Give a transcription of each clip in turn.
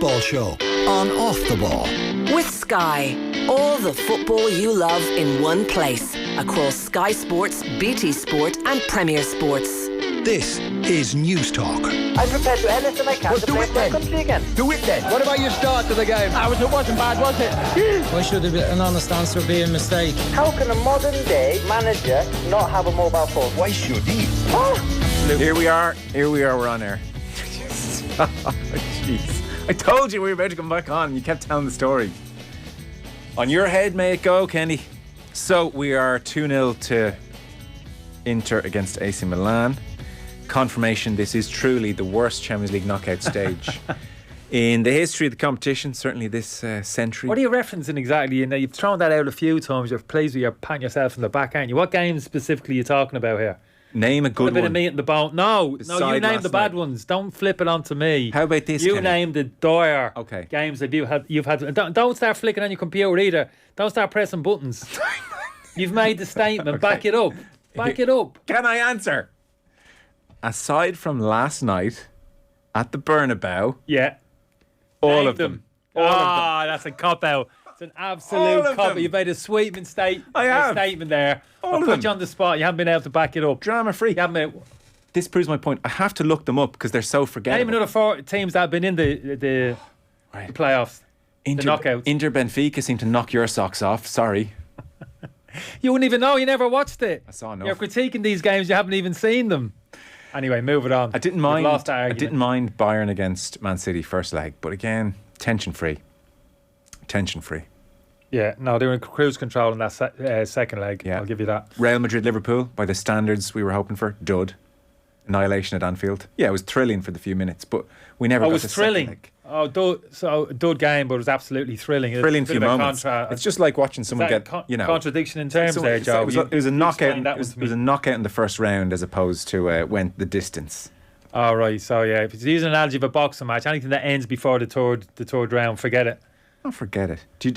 football show on Off the Ball. With Sky. All the football you love in one place. Across Sky Sports, BT Sport and Premier Sports. This is News Talk. I'm prepared to do anything I can to play for my country again. Do it then. What about your start to the game? It wasn't bad, was it? Why should an honest answer be a mistake? How can a modern day manager not have a mobile phone? Why should he? Here we are, we're on air. Oh, jeez. I told you we were about to come back on and you kept telling the story. On your head may it go, Kenny. So we are 2-0 to Inter against AC Milan. Confirmation this is truly the worst Champions League knockout stage in the history of the competition, certainly this century. What are you referencing exactly? You know, you've thrown that out a few times. You're pleased with you're patting yourself in the back, aren't you? What games specifically are you talking about here? Name a good a bit one. of meat in the bone. No, you name the bad ones. Don't flip it onto me. How about this, You Kenny? name the dire games that you've had. Don't start flicking on your computer either. Don't start pressing buttons. You've made the statement. Back it up. Back it up. Can I answer? Aside from last night at the Bernabeu, Yeah. all Name of them. That's a cop-out. It's an All absolute of cop-out. them. You've made a sweeping statement there. All I'll of put them. you on the spot. You haven't been able to back it up. Drama free. You haven't been, This proves my point. I have to look them up because they're so forgettable. name another four teams that have been in the playoffs. Inter, the knockouts. Inter Benfica seem to knock your socks off. Sorry. You wouldn't even know. You never watched it. I saw enough. You're critiquing these games. You haven't even seen them. Anyway, move it on. I didn't You've mind. lost that I argument. didn't mind Bayern against Man City first leg, but again, tension free. Tension free. Yeah, no, they were in cruise control in that second leg. Yeah. I'll give you that. Real Madrid Liverpool by the standards we were hoping for. Dud. Annihilation at Anfield. Yeah, it was thrilling for the few minutes, but we never got It was the thrilling. second leg. Dud game, but it was absolutely thrilling. Thrilling It's a few bit of a moments. contra- It's just like watching someone Is that get, you know, contradiction in terms So there, Joe. It was a knockout. explain that It was, one to it was me. a knockout in the first round as opposed to went the distance. All right, so yeah, if it's using an analogy of a boxing match, anything that ends before the third round, forget it. Oh, forget it. It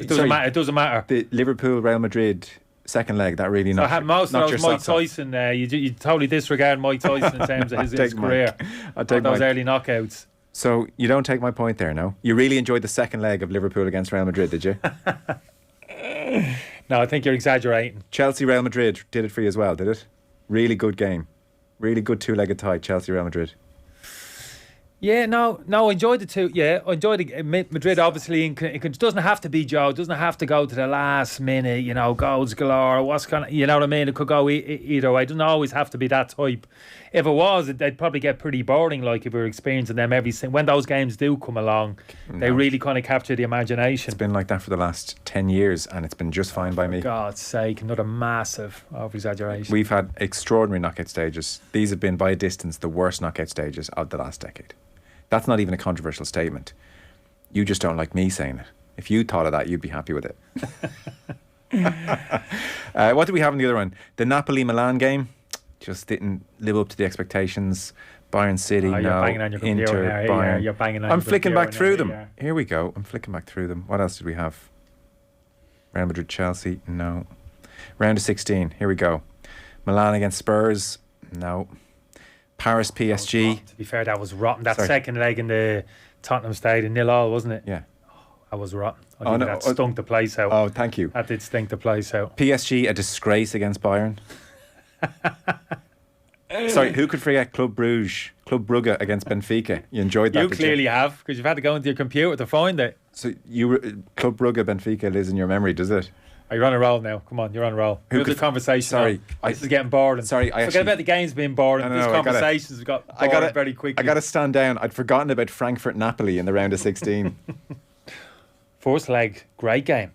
doesn't matter. It doesn't matter. The Liverpool Real Madrid second leg that really So knocked, most of knocked those your Mike socks off. Tyson. You totally disregard Mike Tyson in terms of his take career. I'll take those Mike. early knockouts. So you don't take my point there, no? You really enjoyed the second leg of Liverpool against Real Madrid, did you? No, I think you're exaggerating. Chelsea Real Madrid did it for you as well, did it? Really good game. Really good two-legged tie, Chelsea Real Madrid. Yeah, no, I enjoyed the two. Yeah, I enjoyed Madrid. Obviously, it doesn't have to be Joe. It doesn't have to go to the last minute. You know, goals galore. What's kind of, you know what I mean? It could go either way. It doesn't always have to be that type. If it was, they'd probably get pretty boring. Like if we were experiencing them when those games do come along, they really kind of capture the imagination. It's been like that for the last 10 years, and it's been just fine by me. For God's sake, another massive over-exaggeration. We've had extraordinary knockout stages. These have been by a distance the worst knockout stages of the last decade. That's not even a controversial statement. You just don't like me saying it. If you thought of that, you'd be happy with it. What do we have in the other one? The Napoli-Milan game just didn't live up to the expectations. Bayern City, You're banging on your computer Inter, now. Bayern. You're banging on I'm your flicking computer back through now, them. yeah. Here we go. I'm flicking back through them. What else did we have? Real Madrid, Chelsea, no. Round of 16. Here we go. Milan against Spurs, no. Paris, PSG. To be fair, that was rotten. That Sorry. second leg in the Tottenham Stadium, 0-0, wasn't it? Yeah. That was rotten. I Oh, think no, that stunk the place out. Oh, thank you. That did stink the place out. PSG, a disgrace against Bayern. Sorry, who could forget Club Brugge against Benfica? You enjoyed that, You did clearly have, because you've had to go into your computer to find it. So Club Brugge Benfica lives in your memory, does it? Oh, you're on a roll now. Come on, you're on a roll. Who Move the could- conversation. Sorry, this is getting boring. Sorry, I Forget actually- about the games being boring. No, These I gotta- conversations have got boring very quickly. I got to stand down. I'd forgotten about Frankfurt Napoli in the round of 16. First leg, great game.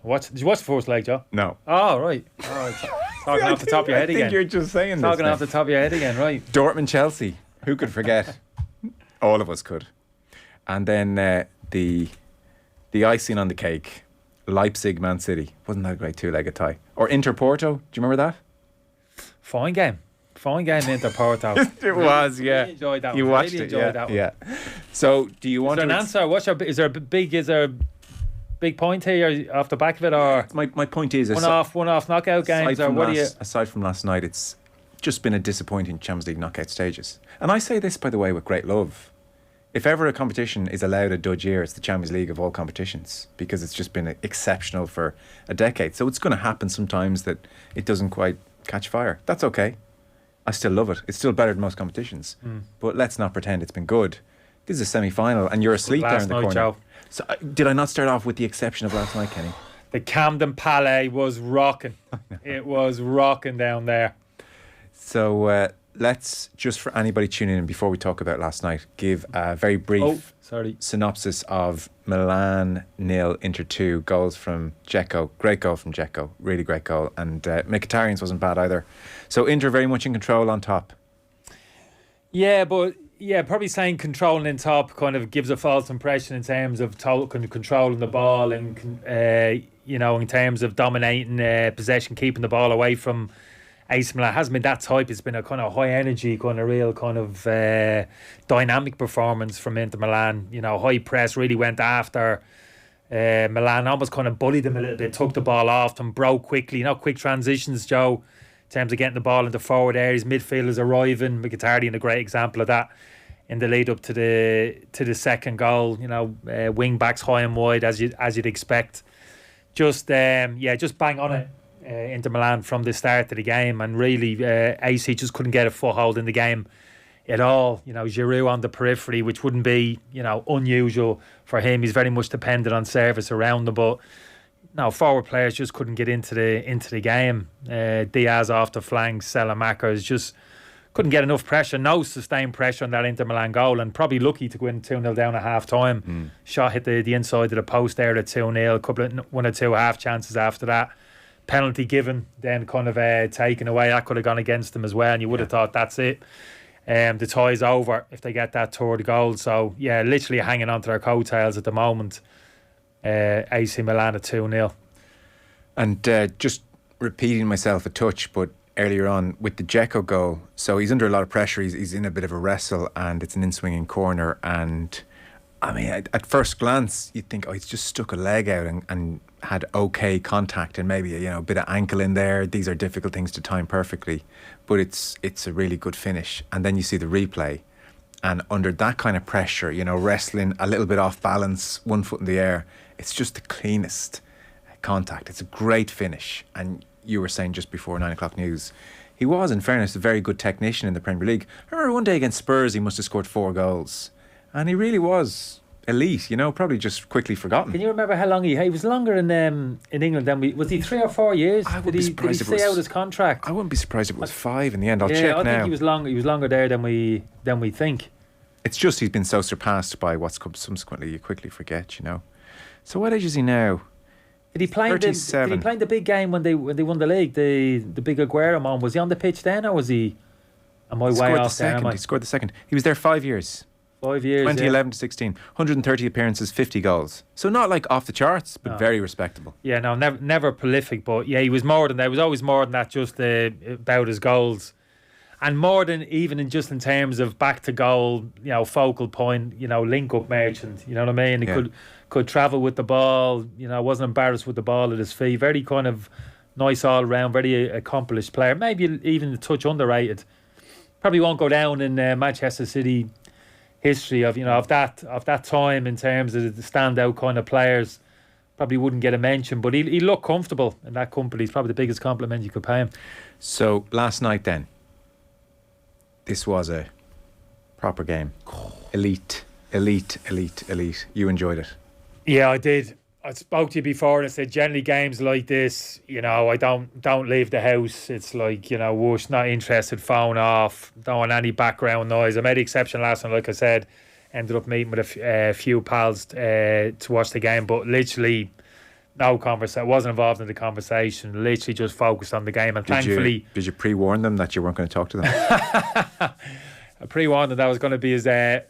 Did you watch the first leg, Joe? No. Oh, right. Talking off the top of your head I again. think you're just saying Talking this off the top of your head again, right. Dortmund Chelsea. Who could forget? All of us could. And then the icing on the cake, Leipzig Man City. Wasn't that a great two-legged tie? Or Inter Porto. Do you remember that? Fine game Inter Porto. It was, yeah. Really enjoyed that You one. watched Really it, enjoyed that one. yeah. So, do you Is want there an to... answer? Is there a big point here off the back of it, or My point is... one-off knockout games, or what do you... Aside from last night, it's just been a disappointing Champions League knockout stages. And I say this, by the way, with great love. if ever a competition is allowed a dud year, it's the Champions League of all competitions, because it's just been exceptional for a decade. So it's going to happen sometimes that it doesn't quite catch fire. That's okay. I still love it. It's still better than most competitions. But let's not pretend it's been good. This is a semi-final and you're asleep there in the corner. Joe. So did I not start off with the exception of last night, Kenny? The Camden Palais was rocking. It was rocking down there. So let's, just for anybody tuning in before we talk about last night, give a very brief synopsis of Milan 0, Inter 2, goals from Dzeko. Great goal from Dzeko, really great goal. And Mkhitaryan's wasn't bad either. So Inter very much in control on top. Yeah, but probably saying controlling in top kind of gives a false impression in terms of total controlling the ball and, in terms of dominating possession, keeping the ball away from AC Milan. It hasn't been that type. It's been a kind of high energy, kind of real kind of dynamic performance from Inter Milan. High press, really went after Milan, almost kind of bullied them a little bit, took the ball off them, broke quickly. Quick transitions, Joe, in terms of getting the ball into forward areas. Midfielders arriving. Mkhitaryan, a great example of that in the lead up to the second goal. Wing backs high and wide as you'd expect. Just bang on it. Inter Milan from the start of the game, and really AC just couldn't get a foothold in the game at all. Giroud on the periphery, which wouldn't be unusual for him. He's very much dependent on service around them, but forward players just couldn't get into the game. Diaz off the flank, Salamakers just couldn't get enough pressure. No sustained pressure on that Inter Milan goal, and probably lucky to go in 2-0 down at half time. Shot hit the inside of the post there at 2-0. A couple of 1 or 2 half chances after that. Penalty given, then kind of taken away. That could have gone against them as well, and you would have thought that's it. The tie's over if they get that third goal. So literally hanging on to their coattails at the moment. AC Milan at 2-0. And just repeating myself a touch, but earlier on with the Dzeko goal, so he's under a lot of pressure. He's in a bit of a wrestle, and it's an in-swinging corner. And I mean, at first glance, you'd think, he's just stuck a leg out and had okay contact and maybe a bit of ankle in there. These are difficult things to time perfectly, but it's a really good finish. And then you see the replay, and under that kind of pressure, wrestling a little bit off balance, 1 foot in the air, it's just the cleanest contact. It's a great finish. And you were saying just before 9 o'clock news, he was, in fairness, a very good technician in the Premier League. I remember one day against Spurs, he must have scored 4 goals, and he really was elite, probably just quickly forgotten. Can you remember how long he was longer in England than was he 3 or 4 years? I would be surprised did he stay out his contract? I wouldn't be surprised if it was 5 in the end. I'll check now. I think he was longer there than we think. It's just he's been so surpassed by what's come subsequently, you quickly forget, So what age is he now? Did he play the big game when they won the league? The big Aguero moment. Was he on the pitch then, or was he? Am I way off there? He scored the second. He was there 5 years. 5 years. 2011 to 16, 130 appearances, 50 goals. So not like off the charts, but very respectable. Yeah, no, never prolific, but he was more than that. He was always more than that. Just about his goals, and more than even in terms of back to goal. Focal point. Link up merchant. You know what I mean? He could travel with the ball. Wasn't embarrassed with the ball at his feet. Very kind of nice all round. Very accomplished player. Maybe even a touch underrated. Probably won't go down in Manchester City history of that time in terms of the standout kind of players. Probably wouldn't get a mention, but he looked comfortable in that company. It's probably the biggest compliment you could pay him. So last night then, this was a proper game. Elite. You enjoyed it? Yeah, I did. I spoke to you before and I said generally games like this, I don't leave the house. It's like, whoosh, not interested, phone off, don't want any background noise. I made the exception last night, like I said, ended up meeting with a few pals to watch the game, but literally no conversation. I wasn't involved in the conversation, literally just focused on the game. And thankfully... Did you pre-warn them that you weren't going to talk to them? I pre-warned that was going to be as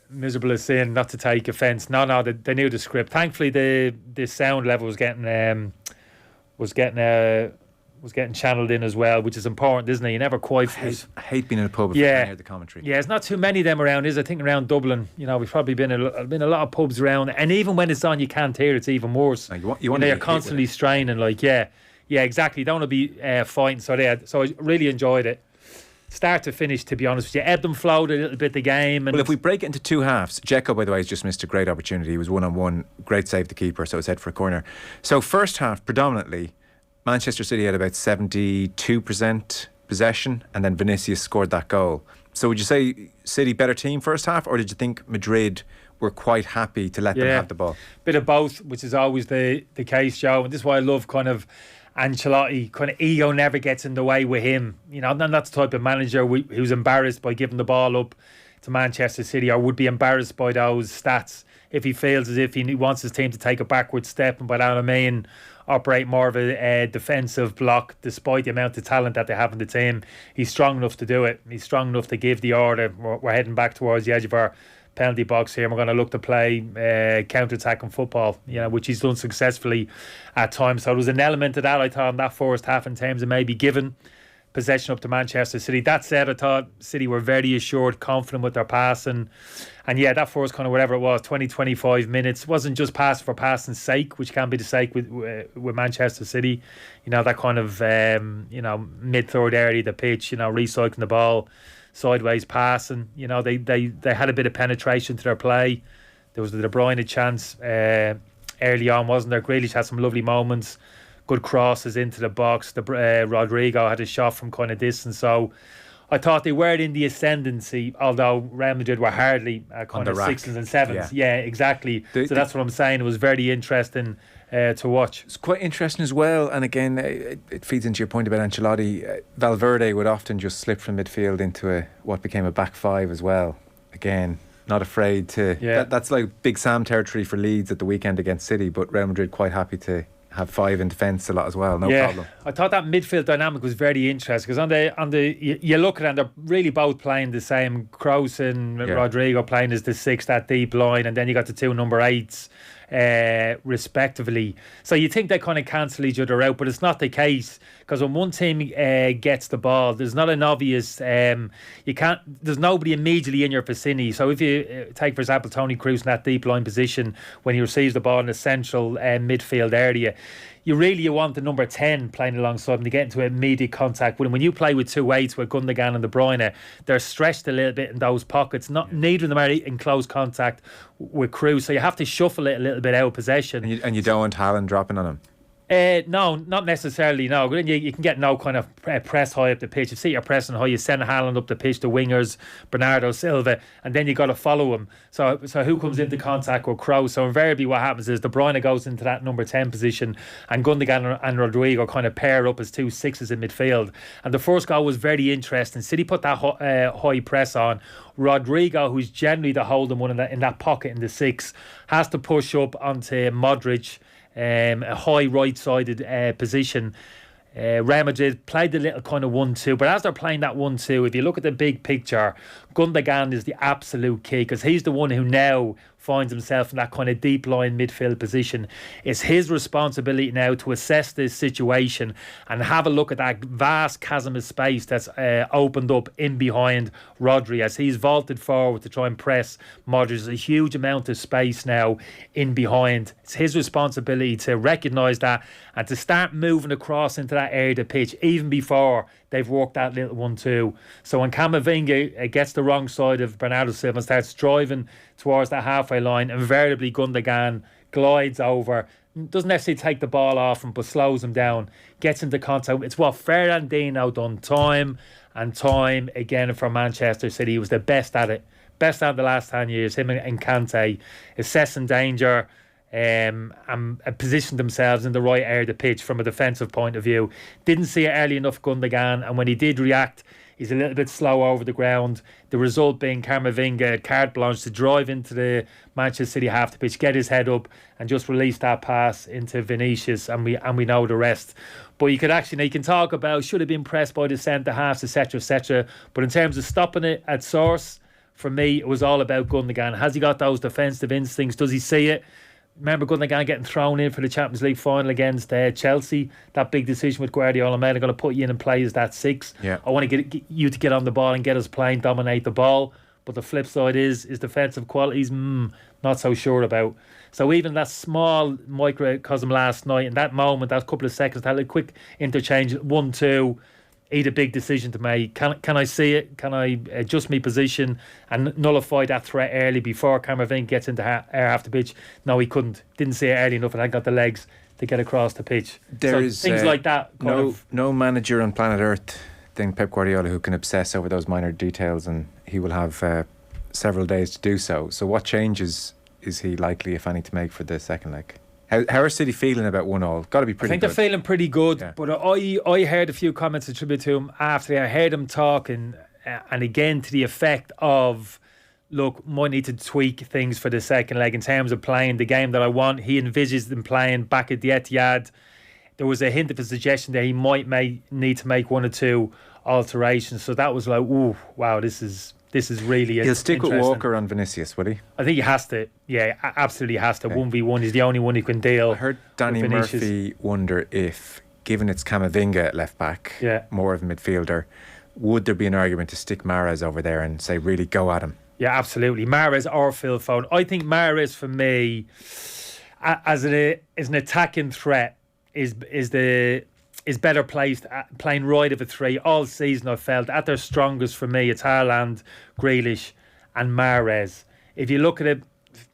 miserable as sin, not to take offence. No, they knew the script. Thankfully, the sound level was getting channeled in as well, which is important, isn't it? You never quite... I hate being in a pub if you can't hear the commentary. Yeah, there's not too many of them around, is I think around Dublin. We've probably been a lot of pubs around, and even when it's on, you can't hear. It's even worse. They're constantly straining. Yeah, exactly. You don't want to be fighting. So I really enjoyed it. start to finish, to be honest with you. Ebbed and flowed a little bit the game. And Well, if we break it into two halves, Dzeko, by the way, has just missed a great opportunity. He was one-on-one, great save the keeper, so it's head for a corner. So first half, predominantly, Manchester City had about 72% possession, and then Vinicius scored that goal. So would you say City better team first half, or did you think Madrid were quite happy to let them have the ball? Bit of both, which is always the case, Joe. And this is why I love kind of Ancelotti. Kind of ego never gets in the way with him. You know, and that's the type of manager who's embarrassed by giving the ball up to Manchester City, or would be embarrassed by those stats if he feels as if he wants his team to take a backward step, and by that I mean operate more of a defensive block. Despite the amount of talent that they have in the team, he's strong enough to do it. He's strong enough to give the order. We're heading back towards the edge of our penalty box here, and we're going to look to play counter-attacking football, you know, which he's done successfully at times. So there was an element of that, I thought, in that first half in terms of maybe giving possession up to Manchester City. That said, I thought City were very assured, confident with their passing. And yeah, that first kind of whatever it was, 20-25 minutes, wasn't just pass for passing's sake, which can be the sake with Manchester City. You know, that kind of, mid-third area of the pitch, you know, recycling the ball, sideways passing. You know, they had a bit of penetration to their play. There was the De Bruyne chance early on, wasn't there? Grealish had some lovely moments, good crosses into the box. Rodrigo had a shot from kind of distance. So I thought they were in the ascendancy, although Real Madrid were hardly kind of sixes and sevens. Yeah, exactly. So that's what I'm saying. It was very interesting to watch. It's quite interesting as well, and again it feeds into your point about Ancelotti. Valverde would often just slip from midfield into what became a back five as well. Again, not afraid to that's like Big Sam territory for Leeds at the weekend against City, but Real Madrid quite happy to have five in defence a lot as well. No problem. I thought that midfield dynamic was very interesting, because on the you look at it and they're really both playing the same. Kroos and Rodrigo playing as the six, that deep line, and then you got the two number eights respectively. So you think they kind of cancel each other out, but it's not the case, because when one team gets the ball, there's not an obvious there's nobody immediately in your vicinity. So if you take, for example, Toni Kroos in that deep line position, when he receives the ball in the central midfield area, you want the number 10 playing alongside him to get into immediate contact with him. When you play with two eights with Gundogan and De Bruyne, they're stretched a little bit in those pockets. Neither of them are in close contact with Kroos, so you have to shuffle it a little bit out of possession. And you don't want Haaland dropping on him. No, not necessarily. No, you can get no kind of press high up the pitch. If you're pressing high, you send Haaland up the pitch, the wingers, Bernardo Silva, and then you got to follow him. So who comes into contact with Kroos? So invariably, what happens is De Bruyne goes into that number 10 position, and Gundogan and Rodrigo kind of pair up as two sixes in midfield. And the first goal was very interesting. City put that high press on. Rodrigo, who's generally the holding one in that pocket in the six, has to push up onto Modric. A high right-sided position. Real Madrid played the little kind of 1-2, but as they're playing that 1-2, if you look at the big picture, Gundogan is the absolute key, because he's the one who now finds himself in that kind of deep line midfield position. It's his responsibility now to assess this situation and have a look at that vast chasm of space that's opened up in behind Rodri as he's vaulted forward to try and press Modric. There's a huge amount of space now in behind. It's his responsibility to recognise that and to start moving across into that area of the pitch even before they've worked that little 1-2. So when Camavinga gets the wrong side of Bernardo Silva and starts driving towards that halfway line, invariably Gundogan glides over, doesn't necessarily take the ball off him, but slows him down, gets into contact. It's what Fernandinho done time and time again for Manchester City. He was the best at it. Best out of the last 10 years, him and Kante, assessing danger, and positioned themselves in the right area of the pitch from a defensive point of view. Didn't see it early enough, Gundogan, and when he did react, he's a little bit slow over the ground. The result being Camavinga carte blanche to drive into the Manchester City half the pitch, get his head up, and just release that pass into Vinicius, and we know the rest. But you can talk about should have been pressed by the centre halves, etc., etc. But in terms of stopping it at source, for me, it was all about Gundogan. Has he got those defensive instincts? Does he see it? Remember Gundogan getting thrown in for the Champions League final against Chelsea. That big decision with Guardiola, man, I'm going to put you in and play as that six. Yeah. I want to get you to get on the ball and get us playing, dominate the ball. But the flip side is defensive qualities, not so sure about. So even that small microcosm last night, in that moment, that couple of seconds, that little quick interchange, 1-2, he had a big decision to make. Can I see it? Can I adjust my position and nullify that threat early before Camavinga gets into half the pitch? No, he couldn't. Didn't see it early enough, and I got the legs to get across the pitch. There is things like that. No manager on planet Earth than Pep Guardiola who can obsess over those minor details, and he will have several days to do so. So what changes is he likely, if any, to make for the second leg? How are City feeling about 1-1? Got to be pretty good. I think they're feeling pretty good, yeah. But I heard a few comments attributed to him after I heard him talking, and again to the effect of, look, might need to tweak things for the second leg in terms of playing the game that I want. He envisages them playing back at the Etihad. There was a hint of a suggestion that he might need to make 1 or 2 alterations. So that was like, ooh, wow, this is really He'll stick with Walker on Vinicius, will he? I think he has to. Yeah, absolutely has to. 1v1, he's the only one who can deal. I heard Danny Murphy wonder if, given it's Camavinga at left back, more of a midfielder, would there be an argument to stick Mahrez over there and say, really go at him? Yeah, absolutely. Mahrez or Phil Foden. I think Mahrez, for me, as an attacking threat, is better placed playing right of a 3 all season. I've felt at their strongest for me, it's Haaland, Grealish and Mahrez. If you look at it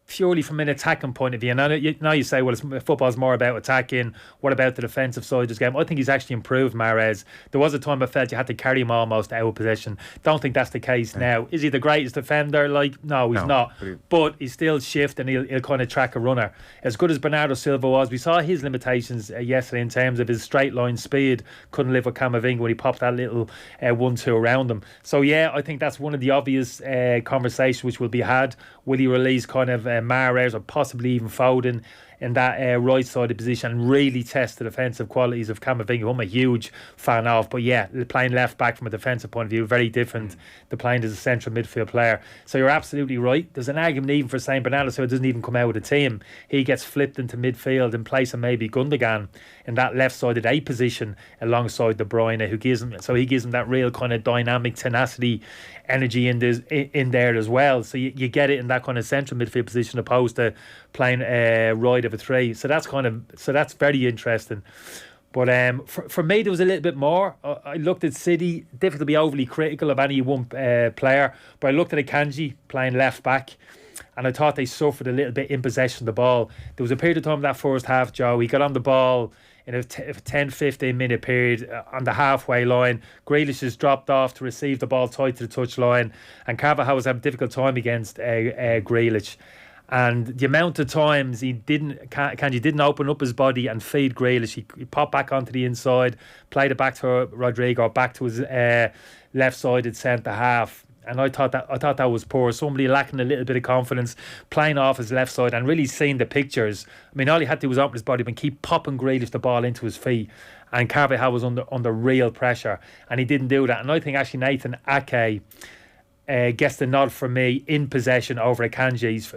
purely from an attacking point of view, and now you say, well, football's more about attacking, what about the defensive side of this game? I think he's actually improved, Mahrez. There was a time I felt you had to carry him almost out of possession. Don't think that's the case now. Is he the greatest defender? No, he's not. But he's still shift, and he'll kind of track a runner. As good as Bernardo Silva was, we saw his limitations yesterday in terms of his straight line speed. Couldn't live with Camavinga when he popped that little 1-2 around him. So yeah, I think that's one of the obvious conversations which will be had. Will he release kind of Mahrez or possibly even Foden in that right-sided position and really test the defensive qualities of Camavinga, who I'm a huge fan of. But yeah, playing left-back from a defensive point of view, very different to playing as a central midfield player. So you're absolutely right. There's an argument even for saying Bernardo Silva doesn't even come out of the team. He gets flipped into midfield in place of maybe Gundogan in that left-sided 8 position alongside De Bruyne, who gives him that real kind of dynamic tenacity, energy in there as well. So you get it in that kind of central midfield position opposed to playing right of a 3. So that's very interesting. But for me, there was a little bit more. I looked at City, difficult to be overly critical of any one player, but I looked at Akanji playing left back, and I thought they suffered a little bit in possession of the ball. There was a period of time in that first half, Joe, he got on the ball in a 10-15 minute period on the halfway line. Grealish has dropped off to receive the ball tight to the touchline, and Carvajal was having a difficult time against Grealish. And the amount of times Kanji didn't open up his body and feed Grealish. He popped back onto the inside, played it back to Rodrigo, back to his left-sided centre half. And I thought that was poor. Somebody lacking a little bit of confidence, playing off his left side and really seeing the pictures. I mean, all he had to do was open his body and keep popping Grealish the ball into his feet. And Carvajal was under real pressure, and he didn't do that. And I think actually Nathan Ake gets the nod from me in possession over Akanji. He's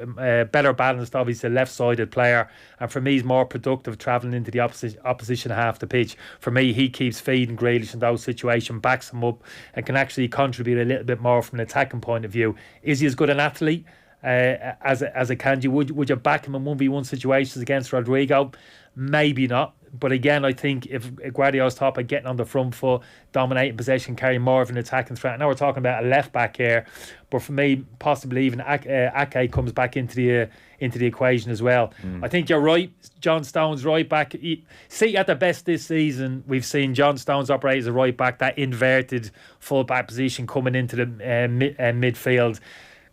better balanced, obviously, left-sided player, and for me he's more productive travelling into the opposition half the pitch. For me, he keeps feeding Grealish in those situations, backs him up, and can actually contribute a little bit more from an attacking point of view. Is he as good an athlete as Akanji? Would you back him in 1v1 situations against Rodrigo? Maybe not. But again, I think if Guardiola's top of getting on the front foot, dominating possession, carrying more of an attacking threat. Now we're talking about a left back here, but for me, possibly even Ake comes back into the equation as well. I think you're right. John Stones right back. See, at the best this season, we've seen John Stones operate as a right back, that inverted full back position coming into the midfield.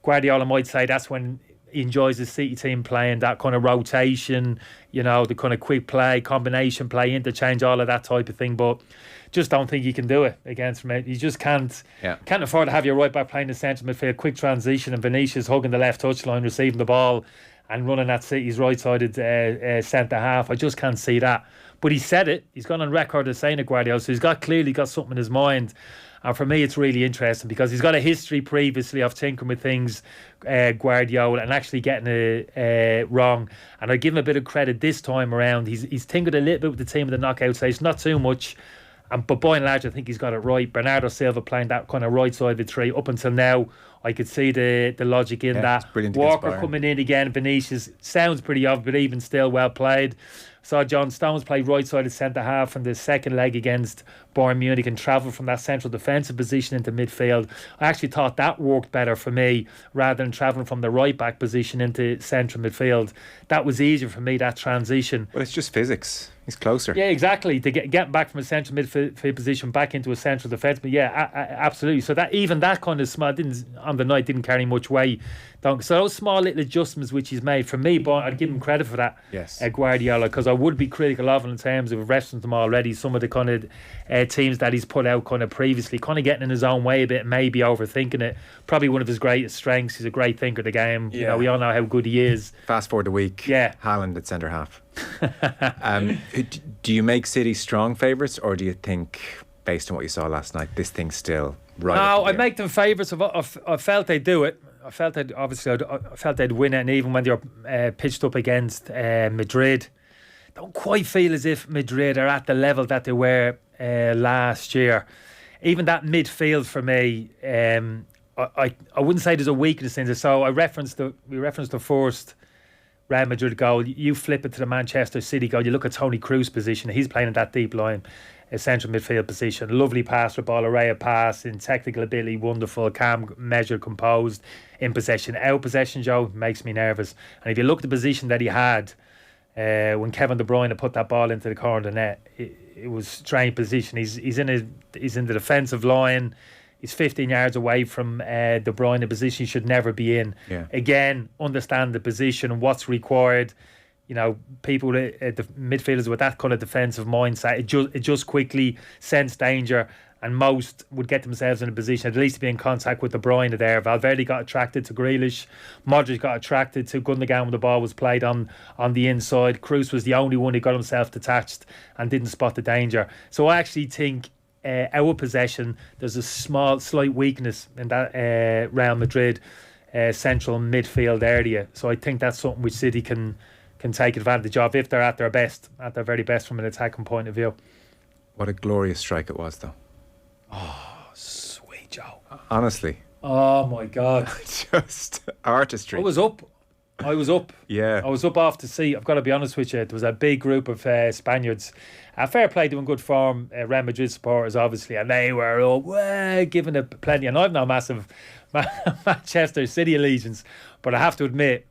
Guardiola might say that's when he enjoys the City team playing that kind of rotation, the kind of quick play, combination play, interchange, all of that type of thing. But just don't think you can do it against him. You just can't afford to have your right back playing the centre midfield, quick transition, and Vinicius hugging the left touchline, receiving the ball and running at City's right-sided centre half. I just can't see that. But he said it. He's gone on record as saying it, Guardiola. So he's clearly got something in his mind. And for me, it's really interesting because he's got a history previously of tinkering with things, Guardiola, and actually getting it wrong. And I give him a bit of credit this time around. He's tinkered a little bit with the team in the knockout stage, not too much. But by and large, I think he's got it right. Bernardo Silva playing that kind of right side of the 3. Up until now, I could see the logic in that. Walker coming in again, Vinicius, sounds pretty obvious, but even still well played. Saw John Stones play right-sided centre-half in the second leg against Bayern Munich and travel from that central defensive position into midfield. I actually thought that worked better for me rather than travelling from the right-back position into central midfield. That was easier for me, that transition. Well, it's just physics. He's closer. Yeah, exactly. To get back from a central midfield position back into a central defence. But yeah, absolutely. So that even that kind of small on the night didn't carry much weight. So those small little adjustments which he's made for me, but I'd give him credit for that. Yes. Guardiola, because I would be critical of him in terms of referencing them already. Some of the kind of teams that he's put out kind of previously, kind of getting in his own way a bit, maybe overthinking it. Probably one of his greatest strengths. He's a great thinker of the game. You know, we all know how good he is. Fast forward a week. Yeah. Haaland at centre half. Do you make City strong favourites, or do you think, based on what you saw last night, this thing's still right? No, I make them favourites. I felt they'd do it. I felt they'd win it, and even when they were pitched up against Madrid, don't quite feel as if Madrid are at the level that they were last year. Even that midfield for me, I wouldn't say there's a weakness in it. So we referenced the first Real Madrid goal. You flip it to the Manchester City goal. You look at Toni Kroos' position. He's playing in that deep line, a central midfield position. Lovely pass for ball, array of pass, in technical ability, wonderful, calm, measured, composed, in possession. Out possession, Joe, makes me nervous. And if you look at the position that he had when Kevin De Bruyne put that ball into the corner of the net, it was a strange position. He's in the defensive line. He's 15 yards away from De Bruyne, a position he should never be in. Yeah. Again, understand the position and what's required. You know, people, the midfielders with that kind of defensive mindset, it just quickly sense danger, and most would get themselves in a position at least to be in contact with De Bruyne there. Valverde got attracted to Grealish. Modric got attracted to Gundogan when the ball was played on the inside. Kroos was the only one who got himself detached and didn't spot the danger. So I actually think our possession, there's a slight weakness in that Real Madrid central midfield area. So I think that's something which City can take advantage of if they're at their very best from an attacking point of view. What a glorious strike it was, though. Oh, sweet Joe. Honestly. Oh my God. Just artistry. I was up. Yeah. I was up off the seat. I've got to be honest with you. There was a big group of Spaniards. Fair play, doing good form. Real Madrid supporters, obviously, and they were all giving it plenty. And I've no massive Manchester City allegiance, but I have to admit,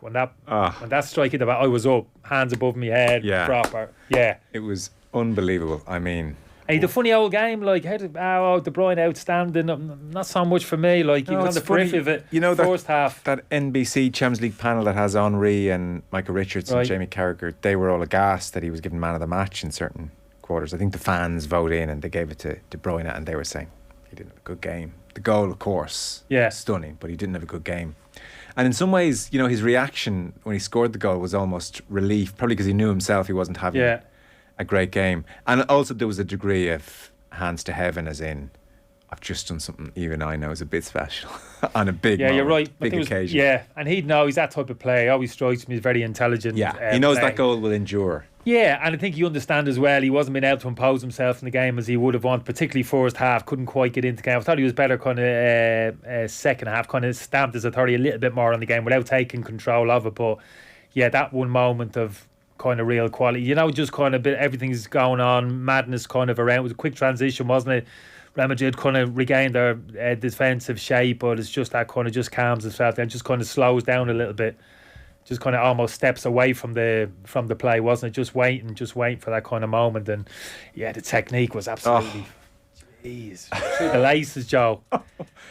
when that strike hit the bat, I was up, hands above my head, proper. Yeah, it was unbelievable. I mean, hey, the funny old game, like De Bruyne outstanding, not so much for me. Like he was on the periphery of it. You know, first half, that NBC Champions League panel that has Henry and Michael Richards and Jamie Carragher, they were all aghast that he was given man of the match in certain quarters. I think the fans vote in and they gave it to De Bruyne, and they were saying he didn't have a good game. The goal, of course, stunning, but he didn't have a good game. And in some ways, you know, his reaction when he scored the goal was almost relief, probably because he knew himself he wasn't having a great game. And also there was a degree of hands to heaven, as in, I've just done something even I know is a bit special on a big moment, you're right. big occasion. Yeah, and he'd know, he's that type of player. He always strikes me as very intelligent. Yeah, he knows that goal will endure. Yeah, and I think you understand as well, he wasn't being able to impose himself in the game as he would have wanted, particularly first half, couldn't quite get into the game. I thought he was better kind of second half, kind of stamped his authority a little bit more on the game without taking control of it. But yeah, that one moment of kind of real quality, you know, just kind of everything's going on, madness kind of around. It was a quick transition, wasn't it? Real Madrid kind of regained their defensive shape, but it's just that kind of just calms itself and just kind of slows down a little bit. Just kind of almost steps away from the play, wasn't it? Just waiting for that kind of moment. And yeah, the technique was absolutely, jeez, through the laces, Joe.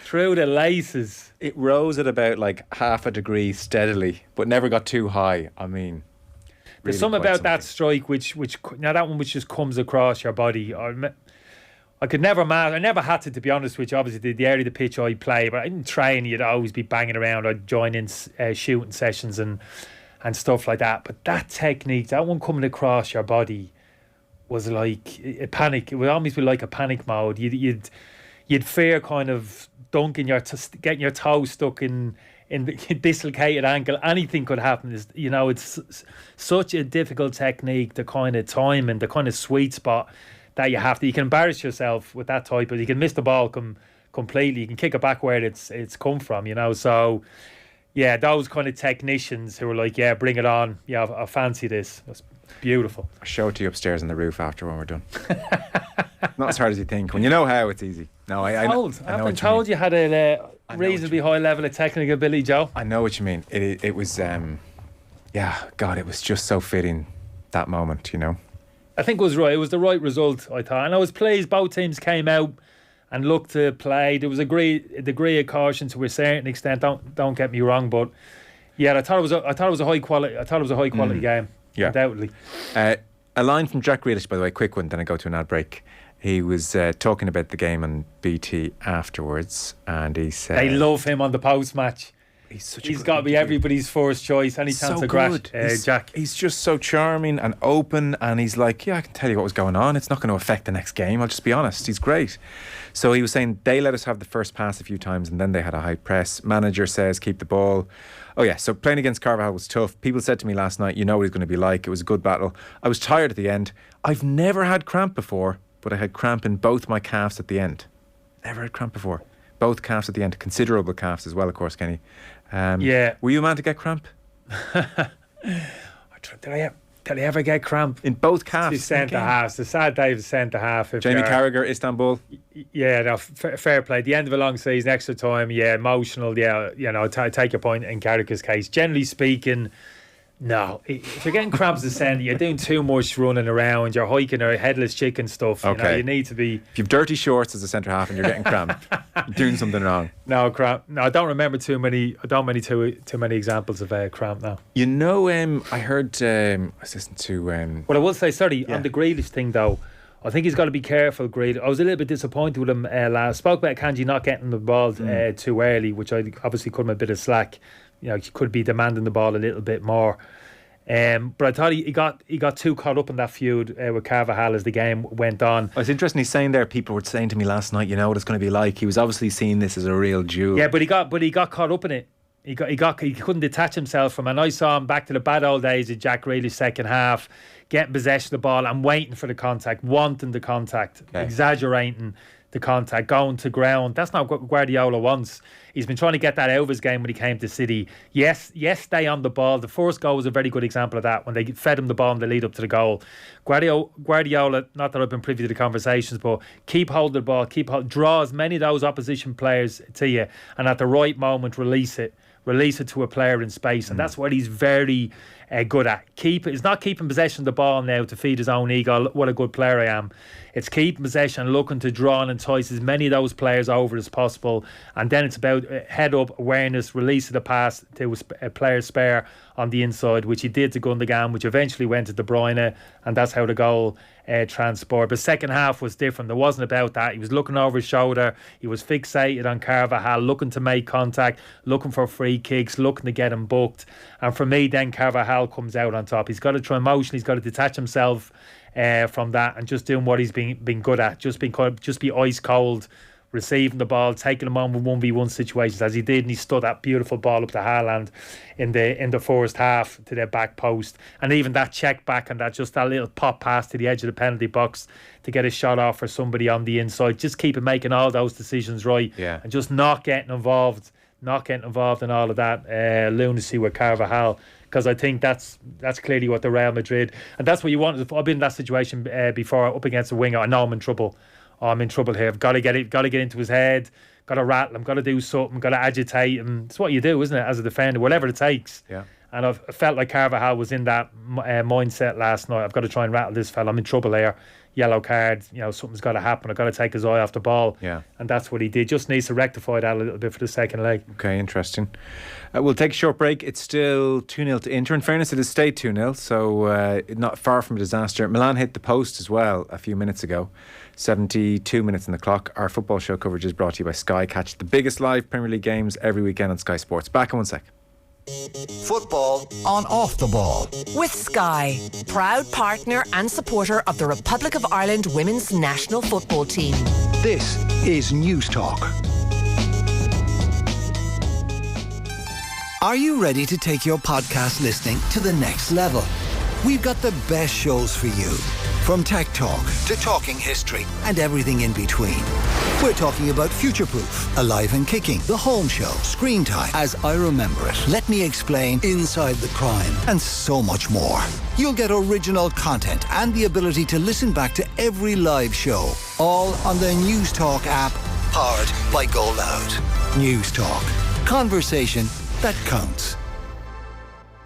Through the laces. It rose at about like half a degree steadily, but never got too high. I mean, there's really something about that strike which now that one which just comes across your body. I could never match. I never had to be honest with you. Obviously, the area of the pitch I play, but I didn't train. You'd always be banging around. I'd join in shooting sessions and stuff like that. But that technique, that one coming across your body, was like a panic. It would almost be like a panic mode. You'd fear kind of dunking getting your toe stuck in the dislocated ankle. Anything could happen. You know, it's such a difficult technique. The kind of time and the kind of sweet spot that you can embarrass yourself with that type of, you can miss the ball completely, you can kick it back where it's come from, you know. So yeah, those kind of technicians who were like, yeah, bring it on. Yeah, I fancy this. That's beautiful. I'll show it to you upstairs on the roof after when we're done. Not as hard as you think. When you know how, it's easy. No, I know I've what been told you had a reasonably high level of technical ability, Joe. I know what you mean. It was, yeah, God, it was just so fitting, that moment, you know. I think it was right. It was the right result, I thought. And I was pleased both teams came out and looked to play. There was a degree of caution to a certain extent. Don't get me wrong, but yeah, I thought it was a high quality game. Yeah, undoubtedly. A line from Jack Grealish, by the way, quick one. Then I go to an ad break. He was talking about the game on BT afterwards, and he said they love him on the post match. He's got to be everybody's first choice. Any chance of crash, Jack? He's just so charming and open, and he's like, yeah, I can tell you what was going on. It's not going to affect the next game. I'll just be honest. He's great. So he was saying they let us have the first pass a few times, and then they had a high press. Manager says keep the ball. Oh yeah, so playing against Carvajal was tough. People said to me last night, you know what he's going to be like. It was a good battle. I was tired at the end. I've never had cramp before, but I had cramp in both my calves at the end. Never had cramp before. Both calves at the end. Considerable calves as well, of course, Kenny. Yeah. Were you a man to get cramp? Did I ever get cramp? In both calves? The centre halves. The sad day of the centre half. Jamie Carragher, Istanbul. Yeah, no, fair play. The end of a long season, extra time, yeah, emotional, yeah, you know, take your point in Carragher's case. Generally speaking, no. If you're getting cramps in the centre, you're doing too much running around, you're hiking or headless chicken stuff. You know, you need to be... If you've dirty shorts as a centre half and you're getting cramp, you're doing something wrong. No, cramp. No, I don't remember too many examples of cramp now. You know, I heard, I was listening to... Well, I will say, on the Grealish thing though, I think he's got to be careful, Grealish. I was a little bit disappointed with him last. Spoke about Kanji not getting the ball too early, which I obviously cut him a bit of slack. You know, he could be demanding the ball a little bit more. But I thought he got too caught up in that feud with Carvajal as the game went on. It's interesting he's saying there, people were saying to me last night, you know what it's going to be like. He was obviously seeing this as a real duel. Yeah, but he got caught up in it. He couldn't detach himself from it. And I saw him back to the bad old days of Jack Grealish second half, getting possession of the ball and waiting for the contact, wanting the contact, exaggerating the contact, going to ground. That's not what Guardiola wants. He's been trying to get that out of his game when he came to City. Yes, stay on the ball. The first goal was a very good example of that, when they fed him the ball in the lead up to the goal. Guardiola, not that I've been privy to the conversations, but keep hold of the ball, draw as many of those opposition players to you, and at the right moment release it to a player in space. And that's what he's very good at. It's not keeping possession of the ball now to feed his own ego, what a good player I am. It's keeping possession and looking to draw and entice as many of those players over as possible. And then it's about head up, awareness, release of the pass to a player spare on the inside, which he did to Gundogan, which eventually went to De Bruyne, and that's how the goal transpired. But second half was different. There wasn't about that. He was looking over his shoulder. He was fixated on Carvajal, looking to make contact, looking for free kicks, looking to get him booked. And for me, then Carvajal comes out on top. He's got to try motion. He's got to detach himself from that and just doing what he's been good at. Just be ice cold, receiving the ball, taking them on with 1v1 situations as he did, and he stood that beautiful ball up to Haaland in the first half to their back post. And even that check back and that little pop pass to the edge of the penalty box to get a shot off for somebody on the inside. Just keep making all those decisions right, and just not getting involved in all of that lunacy with Carvajal. Because I think that's clearly what the Real Madrid, and that's what you want. I've been in that situation before, up against a winger. I know I'm in trouble. I'm in trouble here. I've got to get into his head. Got to rattle him. Got to do something. Got to agitate him. It's what you do, isn't it, as a defender, whatever it takes. Yeah. And I felt like Carvajal was in that mindset last night. I've got to try and rattle this fella. I'm in trouble here. Yellow card. You know, something's got to happen. I've got to take his eye off the ball. Yeah. And that's what he did. Just needs to rectify that a little bit for the second leg. Okay, interesting. We'll take a short break. It's still 2-0 to Inter. In fairness, it has stayed 2-0, so not far from a disaster. Milan hit the post as well a few minutes ago. 72 minutes on the clock. Our football show coverage is brought to you by Sky. Catch the biggest live Premier League games every weekend on Sky Sports. Back in 1 sec. Football on Off the Ball. With Sky, proud partner and supporter of the Republic of Ireland women's national football team. This is News Talk. Are you ready to take your podcast listening to the next level? we've got the best shows for you. From Tech Talk to Talking History and everything in between. We're talking about Future Proof, Alive and Kicking, The Home Show, Screen Time, As I Remember It, Let Me Explain, Inside the Crime, and so much more. You'll get original content and the ability to listen back to every live show, all on the News Talk app, powered by Go Loud. News Talk. Conversation that counts.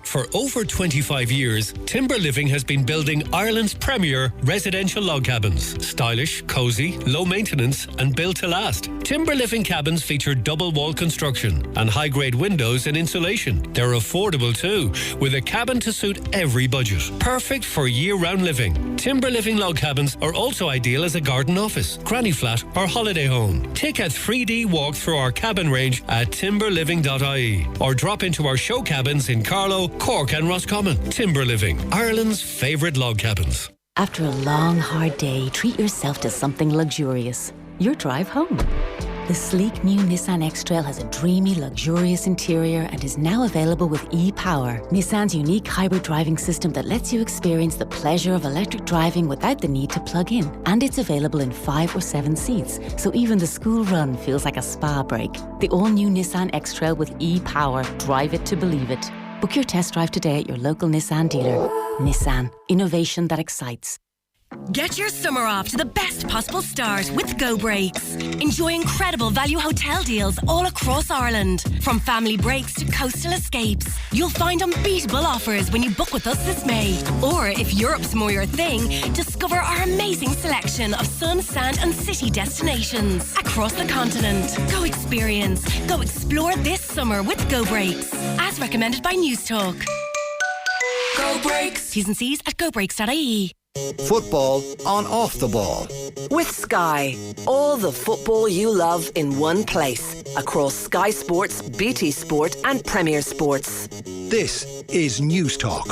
For over 25 years, Timber Living has been building Ireland's premier residential log cabins. Stylish, cosy, low maintenance and built to last. Timber Living cabins feature double wall construction and high-grade windows and insulation. They're affordable too, with a cabin to suit every budget. Perfect for year-round living. Timber Living log cabins are also ideal as a garden office, granny flat or holiday home. Take a 3D walk through our cabin range at timberliving.ie or drop into our show cabins in Carlow, Cork and Roscommon. Timber Living, Ireland's favourite log cabins. After a long, hard day, treat yourself to something luxurious. Your drive home. The sleek new Nissan X-Trail has a dreamy, luxurious interior and is now available with e-Power, Nissan's unique hybrid driving system that lets you experience the pleasure of electric driving without the need to plug in. And it's available in 5 or 7 seats, so even the school run feels like a spa break. The all-new Nissan X-Trail with e-Power. Drive it to believe it. Book your test drive today at your local Nissan dealer. Nissan. Innovation that excites. Get your summer off to the best possible start with Go Breaks. Enjoy incredible value hotel deals all across Ireland. From family breaks to coastal escapes. You'll find unbeatable offers when you book with us this May. Or if Europe's more your thing, discover our amazing selection of sun, sand and city destinations across the continent. Go experience, go explore this summer with Go Breaks. As recommended by News Talk. Go Breaks. T's and C's at gobreaks.ie. Football on Off the Ball. With Sky, all the football you love in one place. Across Sky Sports, BT Sport and Premier Sports. This is News Talk.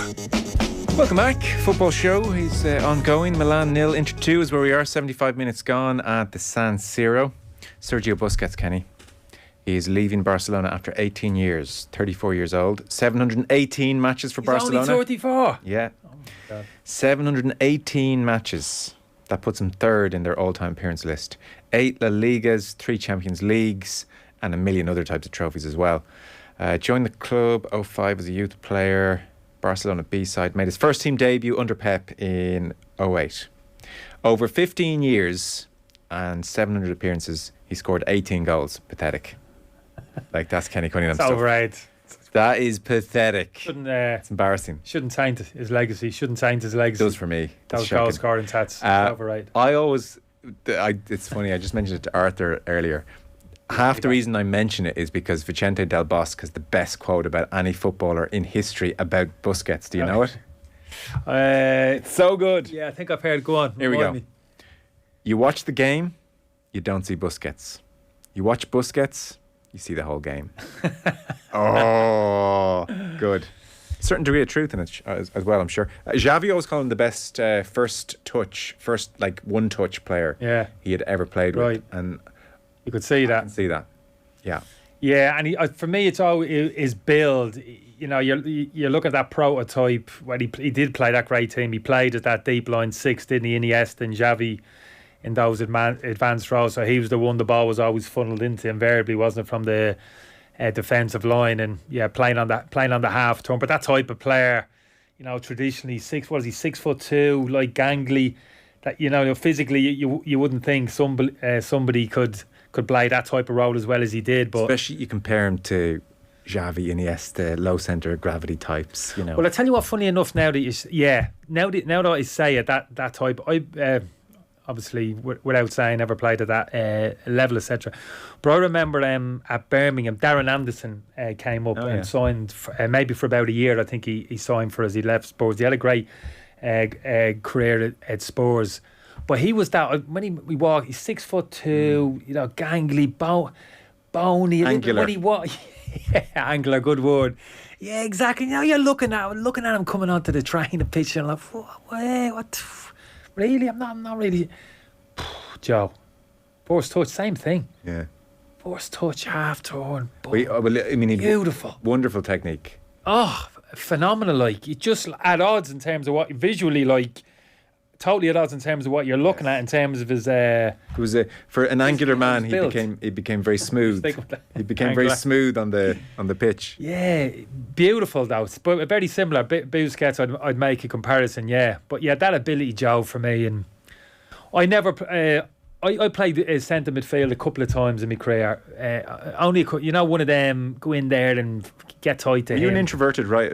Welcome back. Football show is ongoing. Milan 0, Inter 2 is where we are. 75 minutes gone at the San Siro. Sergio Busquets, Kenny. He is leaving Barcelona after 18 years. 34 years old. 718 matches for Barcelona. Only 34. Yeah. God. 718 matches. That puts him third in their all-time appearance list. 8 La Ligas, 3 Champions Leagues, and a million other types of trophies as well. Joined the club 05 as a youth player. Barcelona B-side. Made his first team debut under Pep in 08. Over 15 years and 700 appearances, he scored 18 goals. Pathetic. Like, that's Kenny Cunningham It's stuff. overrated. That is pathetic. It's embarrassing. Shouldn't taint his legacy. It does for me. Those goal scoring stats. Overrated. It's funny, I just mentioned it to Arthur earlier. Half the reason I mention it is because Vicente Del Bosque has the best quote about any footballer in history about Busquets. Do you know it? It's so good. Yeah, I think I've heard. Go on. Here we go. You watch the game, you don't see Busquets. You watch Busquets, you see the whole game. Oh, good. Certain degree of truth in it as well, I'm sure. Xavi always called him the best first one-touch player he had ever played with. And you could see that. I can see that. Yeah. Yeah, and for me, it's always his build. You know, you look at that prototype when he did play that great team. He played at that deep line 6, didn't he? Iniesta and Xavi in those advanced roles. So he was the one the ball was always funneled into, invariably, wasn't it, from the defensive line, and playing on the half turn. But that type of player, you know, traditionally 6'2", like gangly. That, you know, physically you wouldn't think somebody could play that type of role as well as he did. But especially you compare him to Xavi, Iniesta, low centre of gravity types. You know. Well, I tell you what, funny enough, now that I say it, that type, I obviously without saying never played at that level, etc. But I remember at Birmingham, Darren Anderson came up and signed maybe for about a year. I think he signed for us. He left Spurs. He had a great career at Spurs, but he was that when we walk, he's 6'2", you know, gangly, bony, angular. When he walk, angular, good word. Yeah, exactly. Now you're looking at him coming onto the training pitch, and like, what? Really? I'm not really. Joe, first touch, same thing. Yeah. First touch, half turn. Beautiful, wonderful wonderful technique. Oh, phenomenal. Like, it just at odds in terms of what visually, like, totally at odds in terms of what you're looking at in terms of his. It was for an angular man. He became very smooth. He became very smooth on the pitch. Yeah, beautiful though. But very similar. Busquets, I'd make a comparison. Yeah, but yeah, that ability, Joe, for me, and I never. I played centre midfield a couple of times in my career. Only, one of them go in there and get tight to him. Were you an introverted right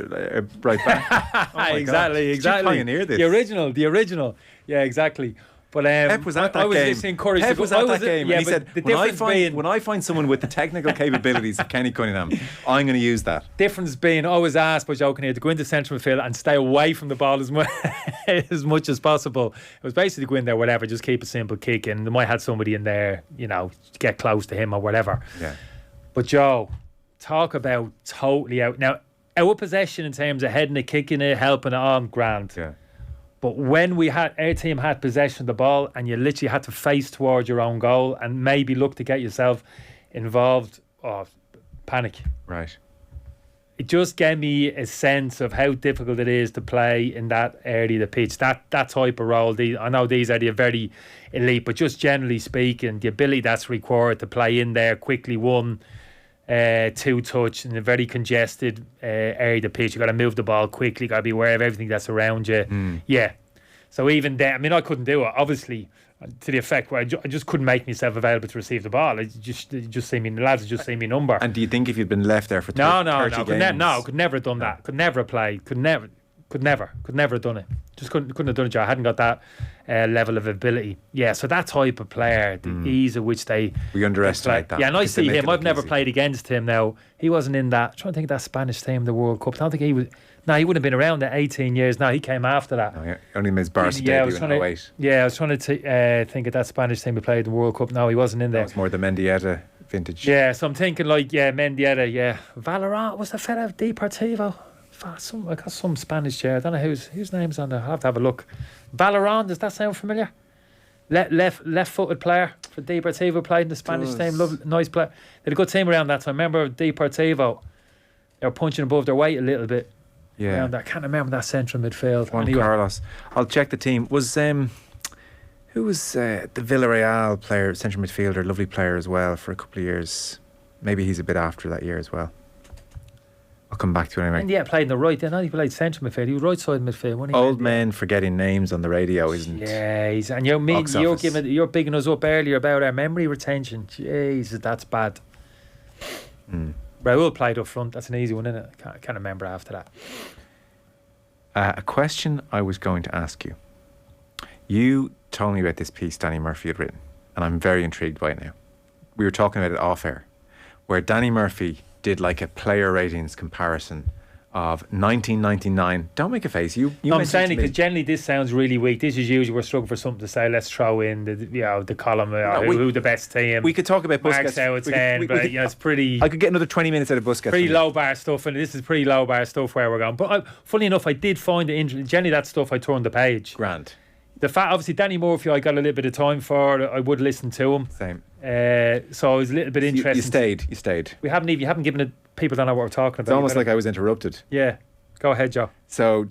back? Oh exactly. Did you pioneer this? The original. Yeah, exactly. But Pep was at that game. I was listening encouraged. Pep was at that game, and he said, when I find someone with the technical capabilities of Kenny Cunningham, I'm going to use that. Difference being, I was asked by Joe Kinnear to go into central midfield and stay away from the ball as much as possible. It was basically go in there, whatever, just keep a simple kick, and they might have somebody in there, get close to him or whatever. Yeah. But Joe, talk about totally out. Now, our possession in terms of heading it, kicking it, helping it on, grand. Yeah. But when our team had possession of the ball and you literally had to face towards your own goal and maybe look to get yourself involved, panic. Right. It just gave me a sense of how difficult it is to play in that area of the pitch. That type of role. I know these are the very elite, but just generally speaking, the ability that's required to play in there quickly, two touch in a very congested area of the pitch. You got to move the ball quickly. You got to be aware of everything that's around you. Yeah. So even then, I couldn't do it, obviously, to the effect where I just couldn't make myself available to receive the ball. Just see me, the lads just see me number. And do you think if you'd been left there for 30 games? Could never have done that. Could never have played. Could never have done it. Just couldn't have done it, Joe. I hadn't got that level of ability. Yeah, so that type of player, the ease at which we underestimate that. Yeah, and I see him. I've never played against him now. He wasn't in that. I'm trying to think of that Spanish team, the World Cup. I don't think he was. No, he wouldn't have been around there 18 years. No, he came after that. Oh, yeah. Only made his Barca debut in 08. Yeah, I was trying to think of that Spanish team who played the World Cup. No, he wasn't in there. That was more the Mendieta vintage. Yeah, so I'm thinking Mendieta, yeah. Valorant, was the fella Deportivo? I got some Spanish chair. I don't know whose name's on there. I'll have to have a look. Valorant, does that sound familiar? Left-footed player for Deportivo, played in the Spanish team. Nice player. They had a good team around that time. I remember Deportivo, they were punching above their weight a little bit. Yeah. I can't remember that central midfield. Juan Carlos. I'll check the team. Was who was the Villarreal player, central midfielder, lovely player as well for a couple of years. Maybe he's a bit after that year as well. I'll come back to it anyway. And yeah, played in the right. Then he played central midfield. He was right side midfield. Wasn't he? Old men forgetting names on the radio isn't. Yeah, and you're bigging us up earlier about our memory retention. Jesus, that's bad. Raul played up front. That's an easy one, isn't it? I can't remember after that. A question I was going to ask you. You told me about this piece Danny Murphy had written, and I'm very intrigued by it now. We were talking about it off air, where Danny Murphy did like a player ratings comparison of 1999. Don't make a face. I'm saying it because generally this sounds really weak. This is usually we're struggling for something to say. Let's throw in the column who the best team. We could talk about Busquets. Marks out of 10, but it's pretty. I could get another 20 minutes out of Busquets. Pretty low bar stuff, and this is pretty low bar stuff where we're going. But funny enough, I did find it interesting. Generally, that stuff I turned the page. Grand. The fact, obviously, Danny Murphy, I got a little bit of time for. I would listen to him. Same. So I was a little bit interested. You stayed. You haven't given it. People don't know what we're talking about. It's almost like I was interrupted. Yeah. Go ahead, Joe. So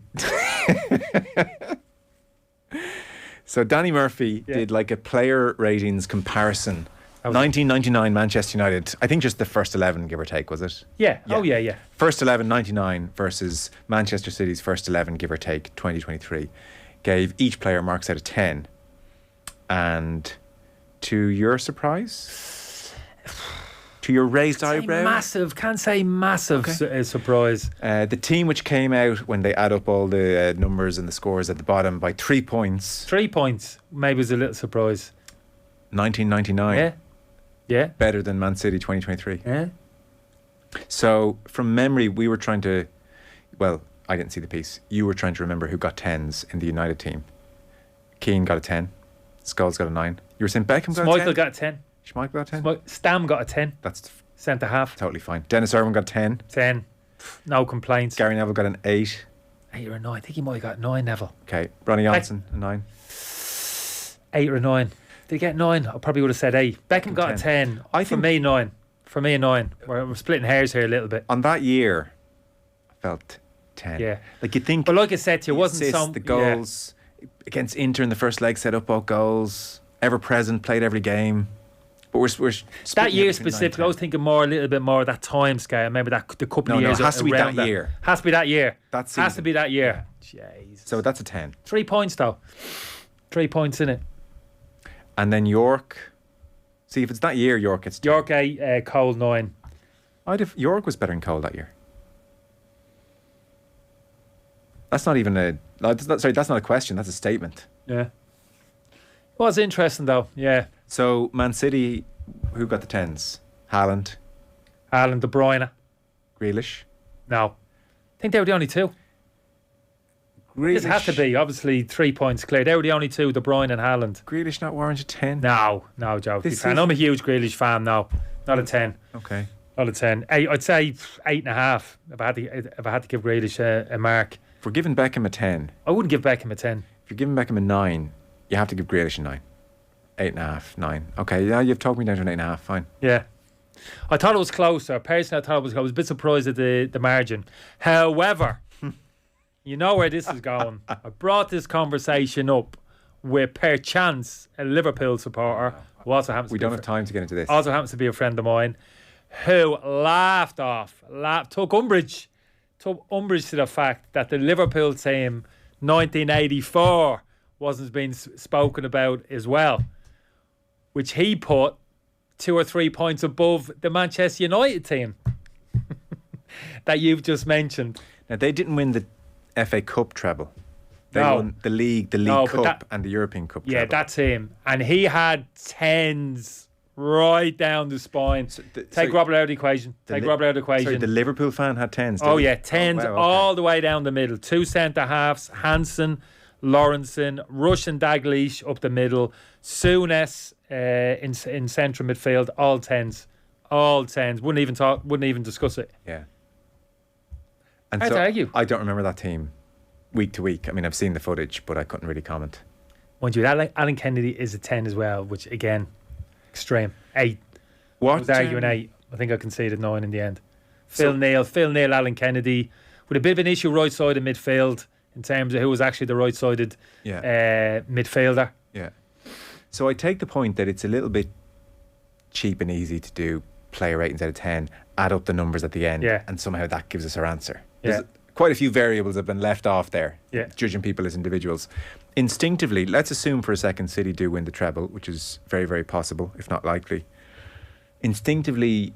Danny Murphy did like a player ratings comparison. 1999 Manchester United. I think just the first 11, give or take, was it? Yeah. Oh, yeah. First 11, 99 versus Manchester City's first 11, give or take, 2023. Gave each player marks out of 10. And to your surprise? To your raised eyebrow? Can't say massive surprise. The team which came out when they add up all the numbers and the scores at the bottom by 3 points. 3 points. Maybe was a little surprise. 1999. Yeah. Better than Man City 2023. Yeah. So from memory, we were trying to, well, I didn't see the piece. You were trying to remember who got 10s in the United team. Keane got a 10. Scholes got a 9. You were saying Beckham got a 10? Schmeichel got a 10. Schmeichel got a 10? Stam got a 10. That's centre half. Totally fine. Dennis Irwin got a 10. 10. No complaints. Gary Neville got an 8. 8 or 9. I think he might have got 9, Neville. Okay. Ronnie Johnson, a 9. 8 or 9. Did he get 9? I probably would have said 8. Beckham got a 10. For me, 9. For me, a 9. We're splitting hairs here a little bit. On that year, I felt 10. Yeah. Like you think. But like I said to you, wasn't assists, some the goals against Inter in the first leg, set up both goals, ever present, played every game. But we're that year specifically. I was thinking a little bit more of that time scale. Maybe the couple of years. No, it has to be that around year. Has to be that year. That season. Has to be that year. Jeez. So that's a 10. 3 points though. 3 points in it. And then York. See, if it's that year, York it's 10. York 8, Cole 9. York was better than Cole that year. That's not even a. Sorry, that's not a question. That's a statement. Yeah. Was interesting though. Yeah. So Man City, who got the 10s? Haaland, De Bruyne. Grealish. No. I think they were the only two. Grealish. This had to be, obviously, 3 points clear. They were the only two, De Bruyne and Haaland. Grealish not warranted 10? No, Joe. I'm a huge Grealish fan now. Not a 10. Okay. Not a 10. I'd say 8.5 if I had to give Grealish a mark. If we're giving Beckham a 10. I wouldn't give Beckham a 10. If you're giving Beckham a 9, you have to give Grealish a 9. 8.5, 9. Okay, yeah, you've talked me down to an 8.5, fine. Yeah. I thought it was closer. Personally, I thought it was close. I was a bit surprised at the margin. However, you know where this is going. I brought this conversation up with, per chance, a Liverpool supporter who also happens we to be don't have time to get into this. Also happens to be a friend of mine who took umbrage to the fact that the Liverpool team 1984 wasn't being spoken about as well, which he put 2 or 3 points above the Manchester United team that you've just mentioned. Now, they didn't win the FA Cup treble. They No. won the League Cup and the European Cup Yeah, treble. that's him. And he had 10s right down the spine. Take Robert out of the equation. Sorry, the Liverpool fan had 10s. Oh, yeah, 10s wow, okay. all the way down the middle. 2 centre-halves, Hansen, Lawrenson, Rush and Dalglish up the middle, Souness in central midfield, all 10s. All 10s. Wouldn't even discuss it. Yeah. And Hard to argue. I don't remember that team week to week. I mean, I've seen the footage, but I couldn't really comment. Mind you, Alan Kennedy is a 10 as well, which, again, extreme. 8. What? I was arguing 8. I think I conceded 9 in the end. Phil Neal, Alan Kennedy, with a bit of an issue right side of midfield in terms of who was actually the right-sided midfielder. Yeah. So I take the point that it's a little bit cheap and easy to do player ratings out of 10, add up the numbers at the end, and somehow that gives us our answer. There's quite a few variables have been left off there, judging people as individuals. Instinctively, let's assume for a second City do win the treble, which is very, very possible, if not likely. Instinctively,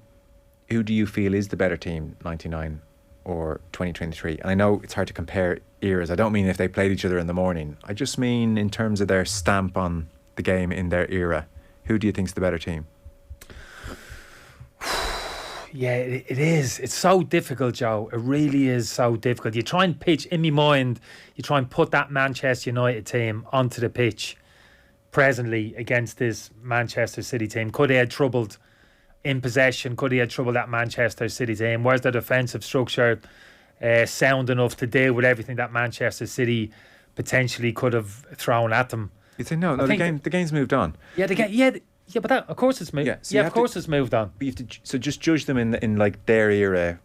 who do you feel is the better team, 99 or 2023? And I know it's hard to compare eras. I don't mean if they played each other in the morning. I just mean in terms of their stamp on the game in their era. Who do you think's the better team? Yeah, it is. It's so difficult, Joe. It really is so difficult. You try and pitch, in my mind, you try and put that Manchester United team onto the pitch presently against this Manchester City team. Could they have troubled in possession? Could they have troubled that Manchester City team? Where's their defensive structure sound enough to deal with everything that Manchester City potentially could have thrown at them? You'd say no. The game's moved on. Yeah, but of course it's moved. Yeah, of course it's moved on. But you have to, so just judge them in like their era,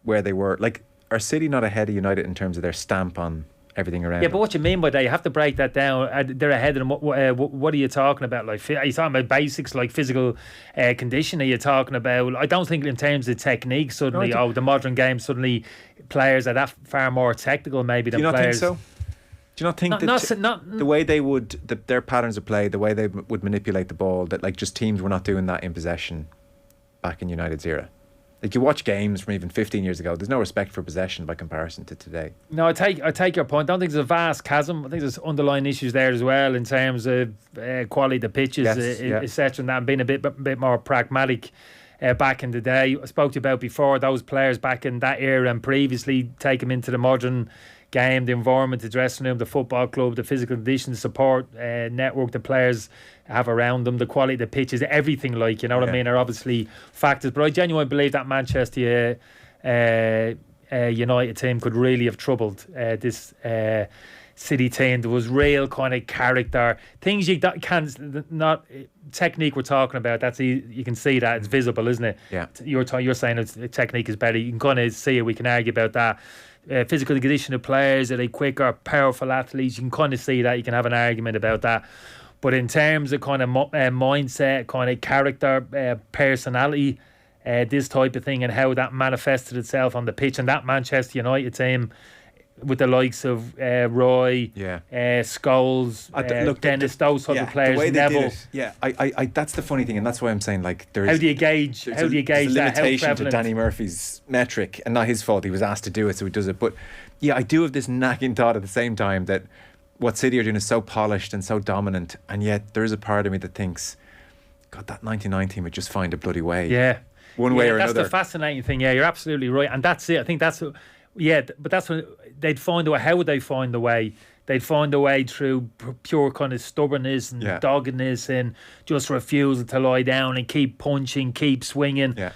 where they were. Like, are City not ahead of United in terms of their stamp on everything around? Yeah, but what you mean by that? You have to break that down. They're ahead of them. What are you talking about? Like, are you talking about basics like physical condition? Are you talking about? I don't think in terms of technique. Suddenly, the modern game suddenly players are that far more technical maybe than players. Do you not think so? Do you not think the way they would, their patterns of play, the way they would manipulate the ball, that like just teams were not doing that in possession back in United's era? Like, you watch games from even 15 years ago, there's no respect for possession by comparison to today. No, I take your point. I don't think there's a vast chasm. I think there's underlying issues there as well in terms of quality of the pitches, etc., and that, and being a bit more pragmatic. Back in the day, I spoke to you about before, those players back in that era and previously, take them into the modern game, the environment, the dressing room, the football club, the physical conditions, support network the players have around them, the quality of the pitches, everything, like, you know what I mean, are obviously factors. But I genuinely believe that Manchester United team could really have troubled this City team. There was real kind of character, things you can not technique we're talking about. That's you can see that it's visible, isn't it? Yeah. You're saying technique is better. You can kind of see it. We can argue about that. physical condition of players? Are they quicker, powerful athletes? You can kind of see that. You can have an argument about that. But in terms of kind of mindset, kind of character, personality, this type of thing, and how that manifested itself on the pitch, and that Manchester United team with the likes of Roy, Scholes, look, Dennis, those type of players, the way they Neville. did it, I that's the funny thing, and that's why I'm saying, like, there's how do you gauge there's that? a limitation How to Danny Murphy's metric, and not his fault. He was asked to do it, so he does it. But yeah, I do have this nagging thought at the same time that what City are doing is so polished and so dominant, and yet there is a part of me that thinks, God, that 99 team would just find a bloody way. Yeah. One way or that's another. That's the fascinating thing. Yeah, you're absolutely right. And that's it. I think that's... Yeah, but that's when they'd find a way. How would they find a way? They'd find a way through pure kind of stubbornness and doggedness and just refusal to lie down and keep punching, keep swinging. Yeah.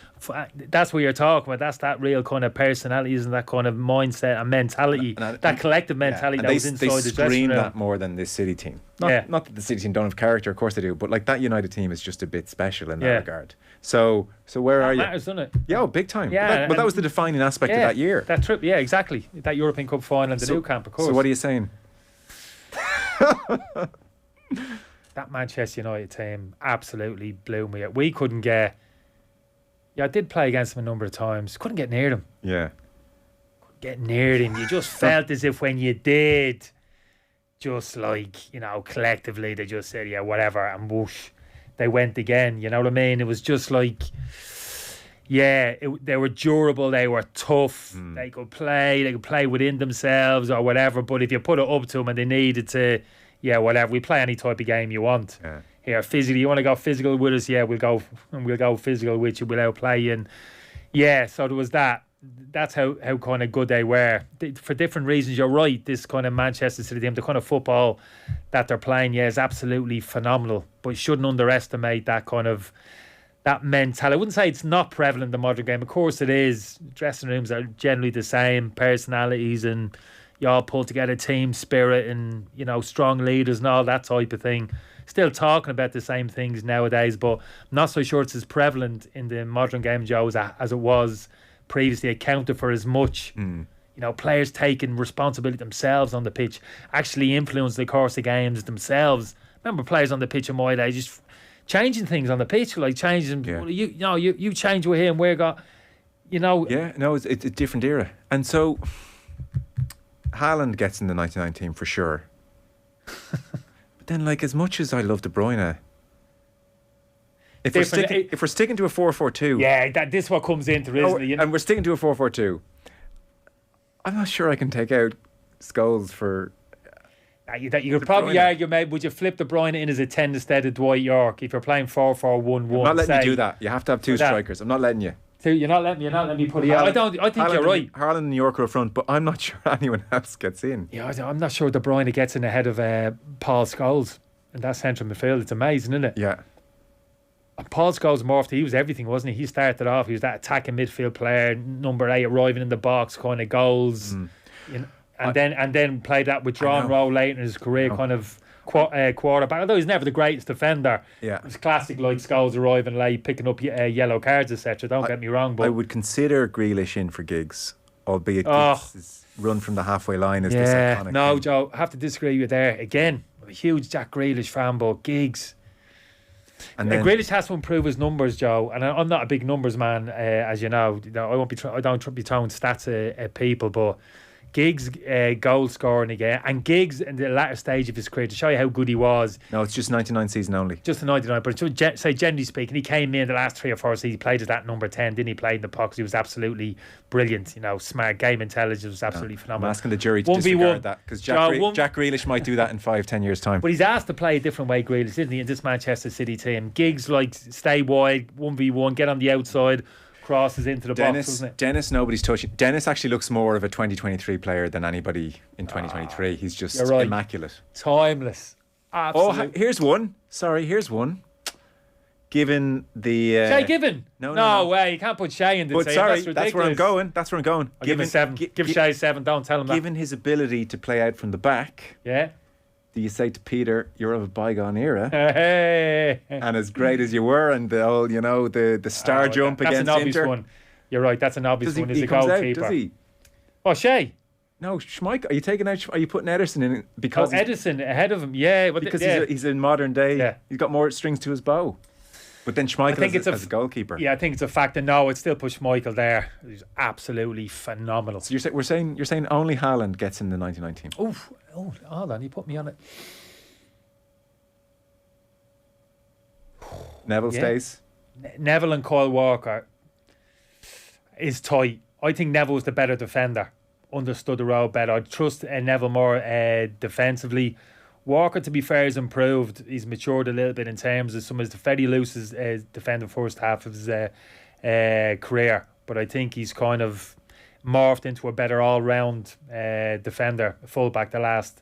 That's what you're talking about. That's that real kind of personality, isn't that kind of mindset and mentality, that collective mentality that was inside the dressing room. They scream that more than this City team. Not that the City team don't have character, of course they do, but like that United team is just a bit special in that regard. So where are you? Matters, doesn't it? Yeah, big time. Yeah, but that was the defining aspect of that year. That trip, yeah, exactly. That European Cup final in the Nou Camp, of course. So what are you saying? That Manchester United team absolutely blew me up. We couldn't get... Yeah, I did play against them a number of times. Couldn't get near them. Yeah. Couldn't get near them. You just felt as if when you did, just like, you know, collectively, they just said, yeah, whatever, and whoosh, they went again. You know what I mean? It was just like... Yeah, they were durable, they were tough, they could play within themselves or whatever, but if you put it up to them and they needed to, yeah, whatever, we play any type of game you want. Yeah. Here, physically, you want to go physical with us? Yeah, we'll go physical with you, we'll outplay you. And yeah, so there was that. That's how kind of good they were. For different reasons, you're right, this kind of Manchester City team, the kind of football that they're playing, yeah, is absolutely phenomenal, but you shouldn't underestimate that kind of... That mentality. I wouldn't say it's not prevalent in the modern game. Of course it is. Dressing rooms are generally the same, personalities, and you all pull together team spirit and, you know, strong leaders and all that type of thing. Still talking about the same things nowadays, but I'm not so sure it's as prevalent in the modern game, Joe, as it was previously. Accounted for as much. You know, players taking responsibility themselves on the pitch, actually influence the course of games themselves. Remember players on the pitch in my day just changing things on the pitch, like changing. Yeah. You change with him. We're got, you know. Yeah, no, it's a different era, and so Haaland gets in the 99 team for sure. But then, like, as much as I love De Bruyne, if we're sticking to a 4-4-2, yeah, this is what comes into it, isn't it? And we're sticking to a 4-4-2. I'm not sure I can take out Scholes for. You could probably argue, maybe, would you flip De Bruyne in as a 10 instead of Dwight York if you're playing 4-4-1-1? I'm not letting you do that. You have to have two strikers. I'm not letting you. You're not letting me put it out. I think Haaland, you're right. Haaland and York are up front, but I'm not sure anyone else gets in. Yeah, I'm not sure De Bruyne gets in ahead of Paul Scholes in that central midfield. It's amazing, isn't it? Yeah. And Paul Scholes morphed. He was everything, wasn't he? He started off. He was that attacking midfield player, number 8, arriving in the box, kind of goals. You know. And then played that withdrawn role late in his career, kind of quarterback. Although he's never the greatest defender. Yeah. It was classic, like Scholes arriving late, picking up yellow cards, etc. Don't get me wrong. But I would consider Grealish in for Giggs, albeit Giggs' run from the halfway line is this iconic no, thing. Joe, I have to disagree with you there. Again, I'm a huge Jack Grealish fan, but Giggs... And Grealish has to improve his numbers, Joe. And I'm not a big numbers man, as you know. I won't be. I don't be throwing stats at people, but... Giggs goal scoring again, and Giggs in the latter stage of his career, to show you how good he was. No, it's just 99 season only. Just the 99, but say generally speaking, he came in the last 3 or 4 seasons. He played as that number 10, didn't he? Played in the pocket. He was absolutely brilliant. You know, smart game intelligence was absolutely phenomenal. I'm asking the jury to disregard that because Jack Grealish might do that in 5-10 years' time. But he's asked to play a different way, Grealish, isn't he? In this Manchester City team, Giggs like stay wide, 1v1, get on the outside. Crosses into the box, doesn't it? Dennis, nobody's touching. Dennis actually looks more of a 2023 player than anybody in 2023. He's just immaculate. Timeless. Absolutely. Oh, here's one. Sorry, here's one. Given the... Shay Given? No way. You can't put Shay in the team. Sorry, that's where I'm going. I'll give him 7. Give Shay 7. Don't tell him that. Given his ability to play out from the back... Yeah. Do you say to Peter, you're of a bygone era? Hey. And as great as you were, and the whole, the star jump against Inter. That's an obvious one. You're right, that's an obvious one. He's a goalkeeper. Does he? Oh, Shay? No, Schmeichel. Are you taking out? Are you putting Ederson in because Ederson ahead of him? Yeah, but because he's in modern day. Yeah. He's got more strings to his bow. But then Schmeichel as a goalkeeper. Yeah, I think it's a factor. No, I'd still push Schmeichel there. He's absolutely phenomenal. So you're saying only Haaland gets in the 99 team. Oh, hold on, you put me on it. Neville stays. Neville and Kyle Walker is tight. I think Neville's the better defender. Understood the role better. I trust Neville more defensively. Walker, to be fair, has improved. He's matured a little bit in terms of some of his very loose defending first half of his career. But I think he's kind of morphed into a better all-round defender, fullback the last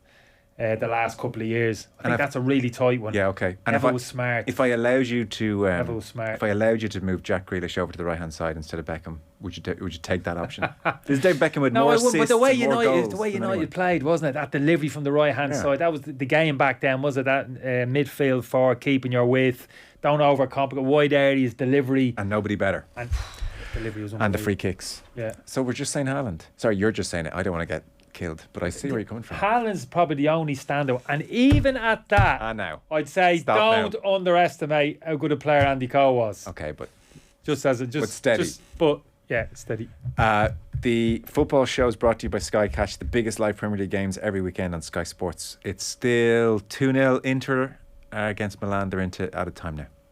couple of years. I think that's a really tight one. Yeah, okay. And Neville was smart. If I allowed you to, Neville was smart. If I allowed you to move Jack Grealish over to the right hand side instead of Beckham, would you take that option? There's Dave Beckham with more assists, but the way and more goals the way United played, wasn't it? That delivery from the right hand side. That was the game back then, was it? That midfield for keeping your width, don't overcomplicate, wide areas, delivery, and nobody better. And delivery was and the free kicks. Yeah. So we're just saying Haaland. Sorry, you're just saying it. I don't want to get killed, but I see where you're coming from. Haaland's probably the only standout, and even at that, now I'd say don't underestimate how good a player Andy Cole was. Okay, but steady. Steady. The football show is brought to you by Sky. Catch the biggest live Premier League games every weekend on Sky Sports. It's still 2-0 Inter against Milan. They're into added time now.